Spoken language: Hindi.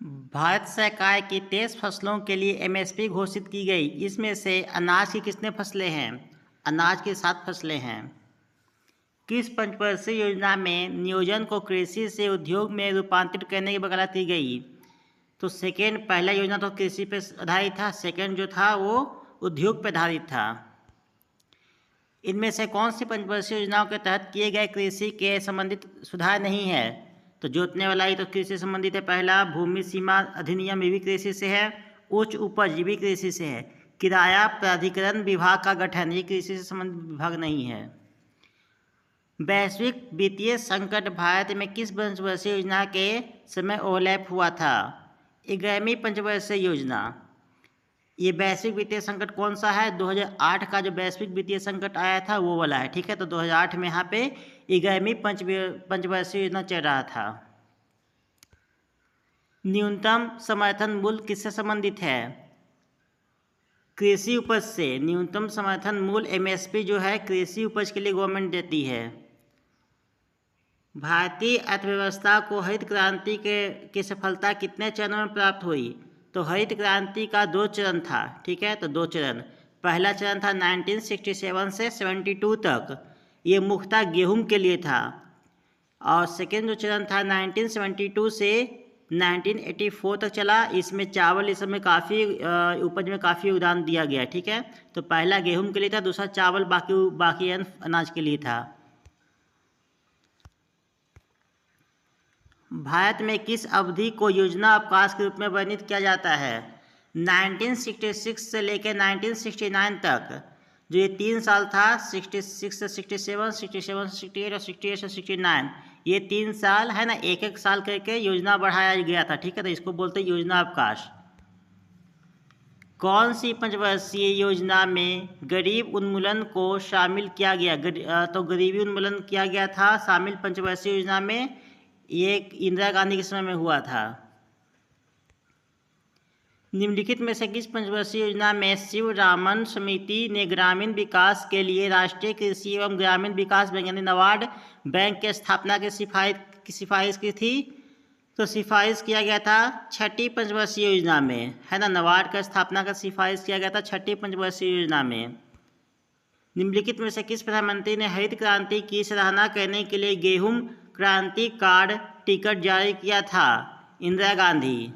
भारत सरकार की 23 फसलों के लिए एमएसपी घोषित की गई। इसमें से अनाज की कितने फसलें हैं? अनाज की 7 फसलें हैं। किस पंचवर्षीय योजना में नियोजन को कृषि से उद्योग में रूपांतरित करने की वकालत की गई? तो पहला योजना तो कृषि पर आधारित था, सेकेंड जो था वो उद्योग पर आधारित था। इनमें से कौन सी पंचवर्षीय योजनाओं के तहत किए गए कृषि के संबंधित सुधार नहीं है? तो जोतने वाला ही तो कृषि संबंधित है। पहला भूमि सीमा अधिनियम ये भी कृषि से है। उच्च उपज ये भी कृषि से है। किराया प्राधिकरण विभाग का गठन ये कृषि से संबंधित विभाग नहीं है। वैश्विक वित्तीय संकट भारत में किस पंचवर्षीय योजना के समय ओवरलैप हुआ था? 11वीं पंचवर्षीय योजना। ये वैश्विक वित्तीय संकट कौन सा है? 2008 का जो वैश्विक वित्तीय संकट आया था वो वाला है। ठीक है, तो 2008 में यहाँ पे 11वीं पंचवर्षीय योजना चल रहा था। न्यूनतम समर्थन मूल्य किससे संबंधित है? कृषि उपज से। न्यूनतम समर्थन मूल्य एमएसपी जो है कृषि उपज के लिए गवर्नमेंट देती है। भारतीय अर्थव्यवस्था को हरित क्रांति की सफलता कितने चरणों में प्राप्त हुई? तो हरित क्रांति का 2 चरण था। ठीक है, तो 2 चरण। पहला चरण था 1967 से 72 तक, ये मुख्यतः गेहूं के लिए था। और सेकेंड जो चरण था 1972 से 1984 तक चला। इसमें चावल इस समय काफ़ी उपज में काफ़ी योगदान दिया गया। ठीक है, तो पहला गेहूं के लिए था, दूसरा चावल बाकी अनाज के लिए था। भारत में किस अवधि को योजना अवकाश के रूप में वर्णित किया जाता है? 1966 से लेकर 1969 तक, जो ये 3 साल था, 66 से 67, 67 से 68 और 68 से 69, ये 3 साल है ना, एक एक साल करके योजना बढ़ाया गया था। ठीक है, तो इसको बोलते हैं योजना अवकाश। कौन सी पंचवर्षीय योजना में गरीब उन्मूलन को शामिल किया गया? तो गरीबी उन्मूलन किया गया था शामिल पंचवर्षीय योजना में, ये इंदिरा गांधी के समय में हुआ था। निम्नलिखित में से किस पंचवर्षीय योजना में शिवरामन समिति ने ग्रामीण विकास के लिए राष्ट्रीय कृषि एवं ग्रामीण विकास बैंक यानी नाबार्ड बैंक के स्थापना की सिफारिश की थी? तो सिफारिश किया गया था 6ठी पंचवर्षीय योजना में, है ना। नाबार्ड का स्थापना का सिफारिश किया गया था 6ठी पंचवर्षीय योजना में। निम्नलिखित में से किस प्रधानमंत्री ने हरित क्रांति की सराहना करने के लिए गेहूं क्रांति कार्ड टिकट जारी किया था? इंदिरा गांधी।